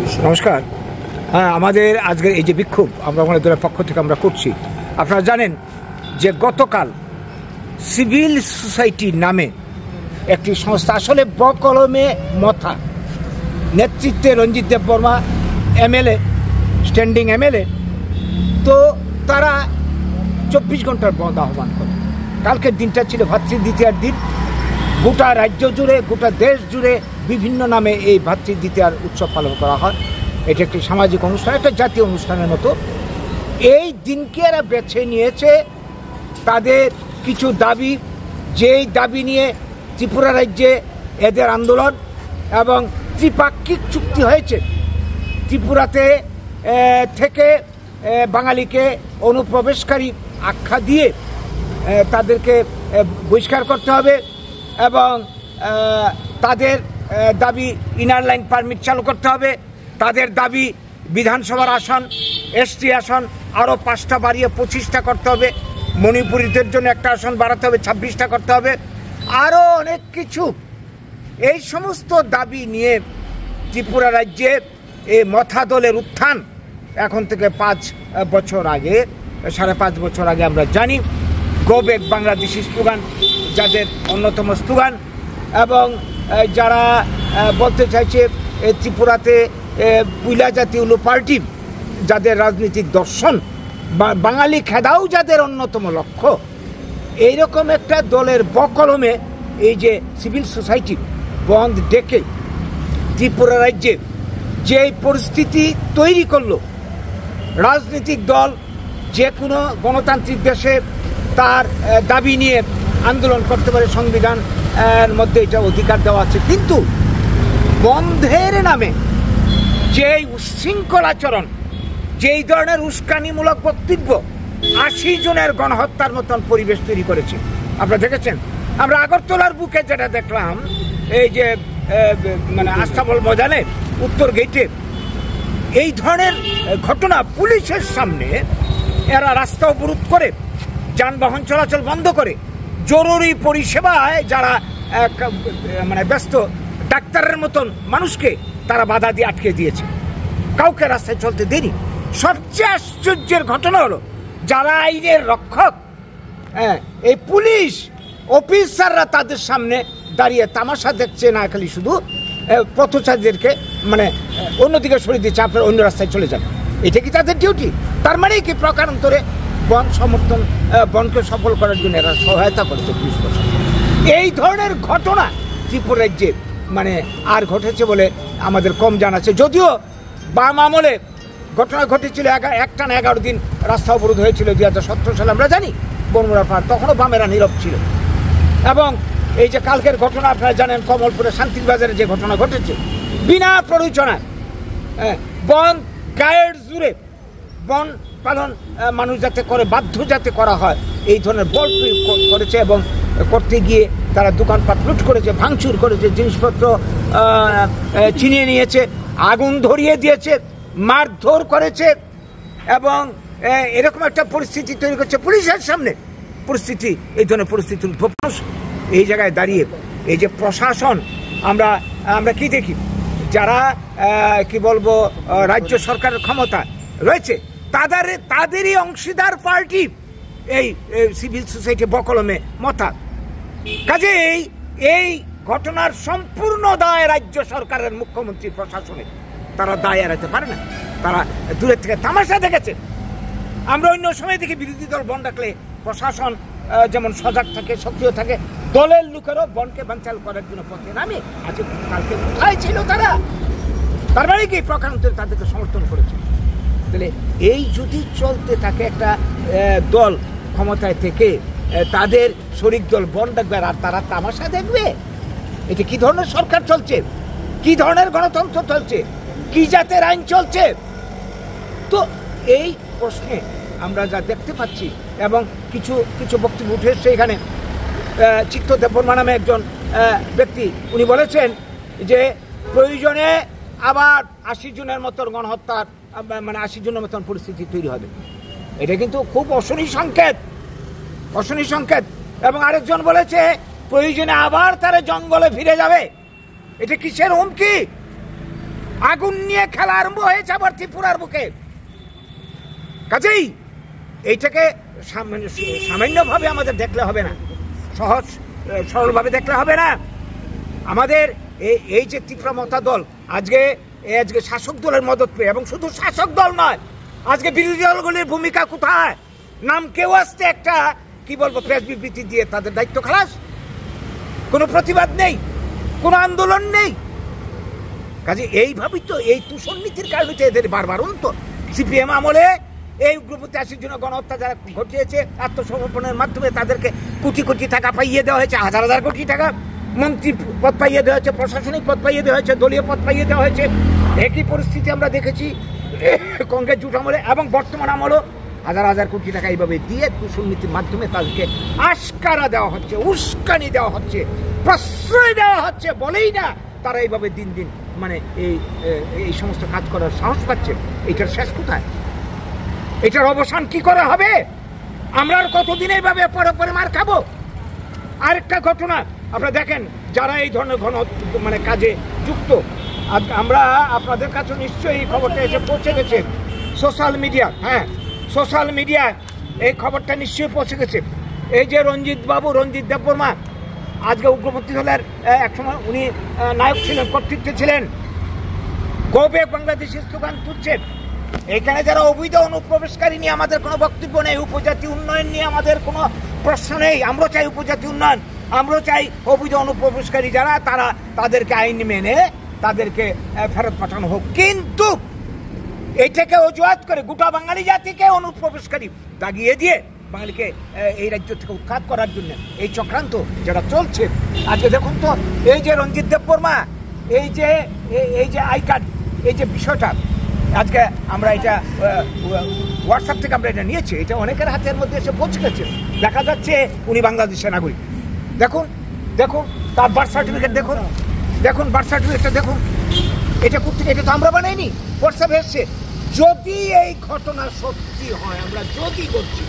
নমস্কার। হ্যাঁ, আমাদের আজকের এই যে বিক্ষোভ আমরা আমাদের দলের পক্ষ থেকে আমরা করছি, আপনারা জানেন যে গতকাল সিভিল সোসাইটি নামে একটি সংস্থা, আসলে বকলমে মথা নেতৃত্বে রঞ্জিত দেববর্মা এমএলএ, স্ট্যান্ডিং এমএলএ, তো তারা 24 ঘন্টার বন্ধ আহ্বান করে। কালকের দিনটা ছিল ভাতৃদ্বিতীয়ার দিন। গোটা রাজ্য জুড়ে, গোটা দেশ জুড়ে বিভিন্ন নামে এই ভাতৃদ্বিতীয়ার উৎসব পালন করা হয়। এটা একটি সামাজিক অনুষ্ঠান, একটা জাতীয় অনুষ্ঠানের মতো। এই দিনকে এরা বেছে নিয়েছে তাদের কিছু দাবি, যেই দাবি নিয়ে ত্রিপুরা রাজ্যে এদের আন্দোলন এবং ত্রিপাক্ষিক চুক্তি হয়েছে। ত্রিপুরাতে থেকে বাঙালিকে অনুপ্রবেশকারী আখ্যা দিয়ে তাদেরকে বহিষ্কার করতে হবে এবং তাদের দাবি ইনার লাইন পারমিট চালু করতে হবে। তাদের দাবি বিধানসভার আসন, এসটি আসন আরও 5টা বাড়িয়ে 25টা করতে হবে। মণিপুরীদের জন্য একটা আসন বাড়াতে হবে, 26টা করতে হবে, আরও অনেক কিছু। এই সমস্ত দাবি নিয়ে ত্রিপুরা রাজ্যে এই মথা দলের উত্থান এখন থেকে 5 বছর আগে, 5.5 বছর আগে আমরা জানি। গো ব্যাক বাংলাদেশি স্লোগান যাদের অন্যতম স্লোগান, এবং যারা বলতে চাইছে ত্রিপুরাতে পুইলা জাতীয় পার্টি, যাদের রাজনৈতিক দর্শন বাঙালি খেদাও যাদের অন্যতম লক্ষ্য, এইরকম একটা দলের বকলমে এই যে সিভিল সোসাইটি বন্ধ ডেকে ত্রিপুরা রাজ্যে যে পরিস্থিতি তৈরি করলো, রাজনৈতিক দল যে কোনো গণতান্ত্রিক দেশে তার দাবি নিয়ে আন্দোলন করতে পারে, সংবিধানের মধ্যে এটা অধিকার দেওয়া আছে, কিন্তু বন্ধের নামে যেই উচ্ছৃঙ্খল আচরণ, যেই ধরনের উস্কানিমূলক বক্তব্য 80 জনের গণহত্যার মতন পরিবেশ তৈরি করেছে। আপনারা দেখেছেন, আমরা আগরতলার বুকে যেটা দেখলাম, এই যে মানে আস্তাবল ময়দানে উত্তর গেটে এই ধরনের ঘটনা, পুলিশের সামনে এরা রাস্তা অবরোধ করে, যানবাহন চলাচল বন্ধ করে, জরুরি পরিষেবায় যারা মানে ব্যস্ত ডাক্তারের মতন মানুষকে তারা বাধা দিয়ে আটকে দিয়েছে, কাউকে রাস্তায় চলতে দেয়নি। সবচেয়ে আশ্চর্যের ঘটনা হলো, যারা আইনের রক্ষক, এই পুলিশ অফিসাররা তাদের সামনে দাঁড়িয়ে তামাশা দেখছে, না খালি শুধু পথচারীদেরকে মানে অন্যদিকে সরিয়ে দিচ্ছে, আপনার অন্য রাস্তায় চলে যান। এটা কি তাদের ডিউটি? তার মানে কি প্রকারান্তরে বন সমর্থন, বনকে সফল করার জন্য এরা সহায়তা করেছে পুলিশ প্রশাসন। এই ধরনের ঘটনা ত্রিপুরা রাজ্যে মানে আর ঘটেছে বলে আমাদের কম জানা আছে। যদিও বাম আমলে ঘটনা ঘটেছিল, একটানা 11 দিন রাস্তা অবরোধ হয়েছিল 2017 সালে, আমরা জানি বনমুড়া পাহাড়, তখনও বামেরা নীরব ছিল। এবং এই যে কালকের ঘটনা আপনারা জানেন, কমলপুরে শান্তির বাজারে যে ঘটনা ঘটেছে, বিনা প্ররোচনায় বন গায়ের জুড়ে বন পালন মানুষ যাতে করে, বাধ্য যাতে করা হয়, এই ধরনের বল প্রয়োগ করেছে এবং করতে গিয়ে তারা দোকানপাট লুট করেছে, ভাঙচুর করেছে, জিনিসপত্র ছিনিয়ে নিয়েছে, আগুন ধরিয়ে দিয়েছে, মারধর করেছে এবং এরকম একটা পরিস্থিতি তৈরি করছে পুলিশের সামনে। পরিস্থিতি, এই ধরনের পরিস্থিতির মানুষ এই জায়গায় দাঁড়িয়ে এই যে প্রশাসন, আমরা কি দেখি, যারা কি বলবো রাজ্য সরকারের ক্ষমতা রয়েছে, তাদেরই অংশীদার পার্টি এই সিভিল সোসাইটি বকলমে মথা। কাজেই এই ঘটনার সম্পূর্ণ দায় রাজ্য সরকারের, মুখ্যমন্ত্রী, প্রশাসনের। তারা দায় এড়াতে পারে না, তারা দূরের থেকে তামাশা দেখেছে। আমরা অন্য সময় দেখি বিরোধী দল বন ডাকলে প্রশাসন যেমন সজাগ থাকে, সক্রিয় থাকে, দলের লোকেরও বনকে বানচাল করার জন্য পথে নামে। আজকে কালকে কোথায় ছিল তারা? তার মানে কি প্রকারান্তরে তাদেরকে সমর্থন করেছে। তাহলে এই যদি চলতে থাকে, একটা দল ক্ষমতায় থেকে তাদের শরিক দল বন ডাকবে আর তারা তামাশা দেখবে, এটা কি ধরনের সরকার চলছে? কি ধরনের গণতন্ত্র চলছে? কি জাতের আইন চলছে? তো এই প্রশ্নে আমরা যা দেখতে পাচ্ছি, এবং কিছু কিছু বক্তব্য উঠে এসছে এখানে। চিত্ত দেববর্মা নামে একজন ব্যক্তি, উনি বলেছেন যে প্রয়োজনে আবার 80 জনের মতন গণহত্যার, মানে 80 জনের মতন পরিস্থিতি তৈরি হবে। এটা কিন্তু খুব অশনি সংকেত, অশনি সংকেত। এবং আরেকজন বলেছে প্রয়োজনে আবার তারা জঙ্গলে ফিরে যাবে। এটা কিসের হুমকি? আগুন নিয়ে খেলা আরম্ভ হয়েছে আবার ত্রিপুরার বুকে। কাজেই এইটাকে সামান্যভাবে আমাদের দেখলে হবে না, সহজ সরলভাবে দেখলে হবে না। আমাদের এই যে ত্রিপুরা মতা দল আজকে শাসক দলের মদত পেয়ে, এবং শুধু শাসক দল নয়, আজকে বিরোধী দলগুলির ভূমিকা কোথায়? নাম কেউ আসছে একটা কি বলবো প্রেস বিবৃতি দিয়ে তাদের দায়িত্ব খালাস, কোনো প্রতিবাদ নেই, কোনো আন্দোলন নেই। কাজে এইভাবেই তো এই তুষনীতির কারণে তো এদের বারবার তো সিপিএম আমলে এই উগ্রপন্থী 80 জন গণহত্যা যারা ঘটিয়েছে, আত্মসমর্পণের মাধ্যমে তাদেরকে কোটি কোটি টাকা পাইয়ে দেওয়া হয়েছে, হাজার হাজার কোটি টাকা, মন্ত্রী পদ পাইয়ে দেওয়া হয়েছে, প্রশাসনিক পদ পাইয়ে দেওয়া হয়েছে, দলীয় পদ পাইয়ে দেওয়া হয়েছে। একই পরিস্থিতি আমরা দেখেছি কংগ্রেস জোট আমলে এবং বর্তমান আমলও হাজার হাজার কোটি টাকা এইভাবে দিয়ে দুর্নীতির মাধ্যমে তাদেরকে আশকারা দেওয়া হচ্ছে, উস্কানি দেওয়া হচ্ছে, প্রশ্রয় দেওয়া হচ্ছে। বলেই না তারা এইভাবে দিন দিন মানে এই সমস্ত কাজ করার সাহস পাচ্ছে। এটার শেষ কোথায়? এটার অবসান কি করে হবে? আমরা আর কতদিন এইভাবে পরে পরে মার খাবো? আরেকটা ঘটনা আপনারা দেখেন, যারা এই ধরনের মানে কাজে যুক্ত, আমরা আপনাদের কাছে নিশ্চয়ই এই খবরটা এসে পৌঁছে গেছে সোশ্যাল মিডিয়া। হ্যাঁ, সোশ্যাল মিডিয়ায় এই খবরটা নিশ্চয়ই পৌঁছে গেছে। এই যে রঞ্জিত দেববর্মা, আজকে উগ্রপন্থী দলের একসময় উনি নায়ক ছিলেন, কর্তৃত্বে ছিলেন, গো ব্যাক বাংলাদেশি স্লোগান তুলছেন। এখানে যারা অবৈধ অনুপ্রবেশকারী নিয়ে আমাদের কোনো বক্তব্য নেই, উপজাতি উন্নয়ন নিয়ে আমাদের কোনো প্রশ্ন নেই। আমরা চাই উপজাতি উন্নয়ন, আমরা চাই অবৈধ অনুপ্রবেশকারী যারা তাদেরকে আইন মেনে তাদেরকে ফেরত পাঠানো হোক। কিন্তু এইটাকে অজুহাত করে গোটা বাঙালি জাতিকে অনুপ্রবেশকারী দাগিয়ে দিয়ে বাঙালিকে এই রাজ্য থেকে উৎখাত করার জন্য এই চক্রান্ত যেটা চলছে। আজকে দেখুন তো, এই যে রঞ্জিত দেববর্মা, এই যে আই কার্ড, এই যে বিষয়টা, আজকে আমরা এটা হোয়াটসঅ্যাপ থেকে আমরা এটা নিয়েছি, এটা অনেকের হাতের মধ্যে এসে পৌঁছে গেছে। দেখা যাচ্ছে উনি বাংলাদেশের নাগরিক। দেখুন তার বার্থ সার্টিফিকেট দেখুন বার্থ সার্টিফিকেটটা দেখুন। এটা কোথেকে? এটা তো আমরা বানাইনি, হোয়াটসঅ্যাপে এসছে। যদি এই ঘটনা সত্যি হয়, আমরা যদি বলছি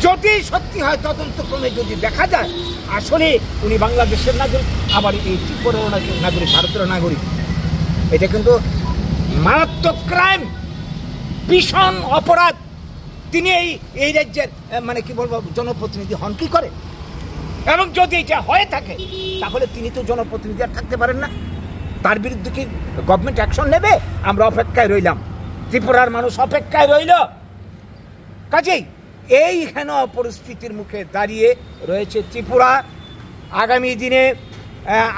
যদি সত্যি হয়, তদন্তক্রমে যদি দেখা যায় আসলে উনি বাংলাদেশের নাগরিক, আবার এই ত্রিপুরার নাগরিক, ভারতের নাগরিক, এটা কিন্তু মারাত্মক ক্রাইম, ভীষণ অপরাধ। তিনি এই রাজ্যের মানে কি বলবো জনপ্রতিনিধি হন কি করে? এবং যদি এটা হয়ে থাকে তাহলে তিনি তো জনপ্রতিনিধি আর থাকতে পারেন না। তার বিরুদ্ধে কি গভর্নমেন্ট অ্যাকশন নেবে? আমরা অপেক্ষায় রইলাম, ত্রিপুরার মানুষ অপেক্ষায় রইল। কাজেই এই হেন পরিস্থিতির মুখে দাঁড়িয়ে রয়েছে ত্রিপুরা। আগামী দিনে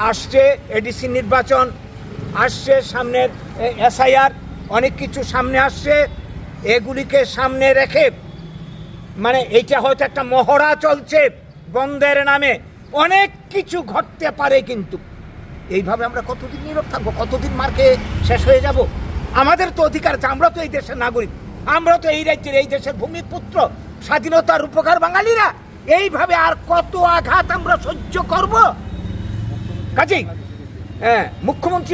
আসছে এডিসি নির্বাচন, আসছে সামনের SIR, অনেক কিছু সামনে আসছে। এগুলিকে সামনে রেখে মানে এইটা হয়তো একটা মহড়া চলছে বন্ধের নামে, অনেক কিছু ঘটতে পারে। কিন্তু এইভাবে আমরা কতদিন নীরব থাকবো? কতদিন মার্কে শেষ হয়ে যাব? আমাদের তো অধিকার আছে, আমরা তো এই দেশের নাগরিক, আমরা তো এই রাজ্যের এই দেশের ভূমিপুত্র, স্বাধীনতার উপকার বাঙালিরা। এইভাবে আর কত আঘাত আমরা সহ্য করব? কাজেই মুখ্যমন্ত্রী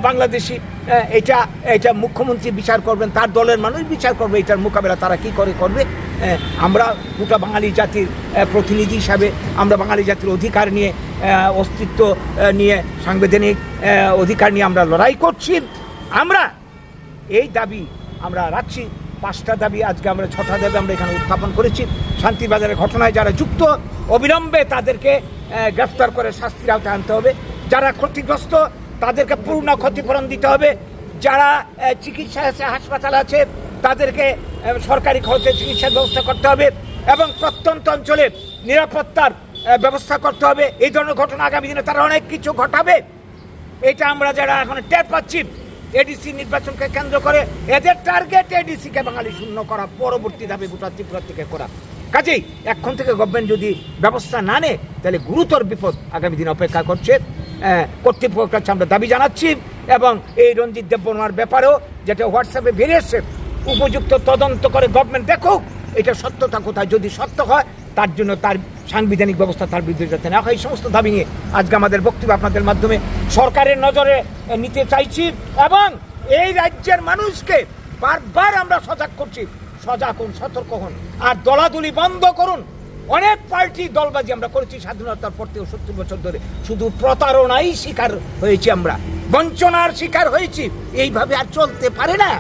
বাংলাদেশি, এটা মুখ্যমন্ত্রী বিচার করবেন, তার দলের মানুষ বিচার করবে এটার মোকাবেলা তারা কি করবে। আমরা গোটা বাঙালি জাতির প্রতিনিধি হিসাবে আমরা বাঙালি জাতির অধিকার নিয়ে, অস্তিত্ব নিয়ে, সাংবিধানিক অধিকার নিয়ে আমরা লড়াই করছি। আমরা এই দাবি আমরা রাখছি। 5টা দাবি, আজকে আমরা 6টা দাবি আমরা এখানে উত্থাপন করেছি। শান্তিবাজারের ঘটনায় যারা যুক্ত, অবিলম্বে তাদেরকে গ্রেফতার করে শাস্তির আওতায় আনতে হবে। যারা ক্ষতিগ্রস্ত তাদেরকে পূর্ণ ক্ষতিপূরণ দিতে হবে। যারা চিকিৎসা আছে, হাসপাতাল আছে, তাদেরকে সরকারি খরচে চিকিৎসার ব্যবস্থা করতে হবে এবং প্রত্যন্ত অঞ্চলে নিরাপত্তার ব্যবস্থা করতে হবে। এই ধরনের ঘটনা আগামী দিনে তারা অনেক কিছু ঘটাবে, এটা আমরা যারা এখন টের পাচ্ছি। এডিসি নির্বাচনকে কেন্দ্র করে এদের টার্গেট এডিসিকে বাঙালি শূন্য করা, পরবর্তী ধাপে গোটা ত্রিপুরা থেকে করা। কাজেই এখন থেকে গভর্নমেন্ট যদি ব্যবস্থা না নেয় তাহলে গুরুতর বিপদ আগামী দিনে অপেক্ষা করছে। কর্তৃপক্ষের কাছে আমরা দাবি জানাচ্ছি এবং এই রঞ্জিত দেববর্মার ব্যাপারেও যেটা হোয়াটসঅ্যাপে বেরিয়েছে, উপযুক্ত তদন্ত করে গভর্নমেন্ট দেখুক এটা সত্যতা কোথায়। যদি সত্য হয় তার জন্য তার সাংবিধানিক ব্যবস্থা তার বিরুদ্ধে যাতে না হয়, এই সমস্ত দাবি নিয়ে আজকে আমাদের বক্তব্য আপনাদের মাধ্যমে সরকারের নজরে নিতে চাইছি এবং এই রাজ্যের মানুষকে বারবার আমরা সজাগ করছি। সজাগ হন, সতর্ক হন, আর দলাদলি বন্ধ করুন। অনেক পার্টি দলবাজি আমরা করেছি স্বাধীনতার পর থেকে 70 বছর ধরে, শুধু প্রতারণাই শিকার হয়েছি আমরা। বঞ্চনার শিকার হয়েছি, এইভাবে আর চলতে পারে না।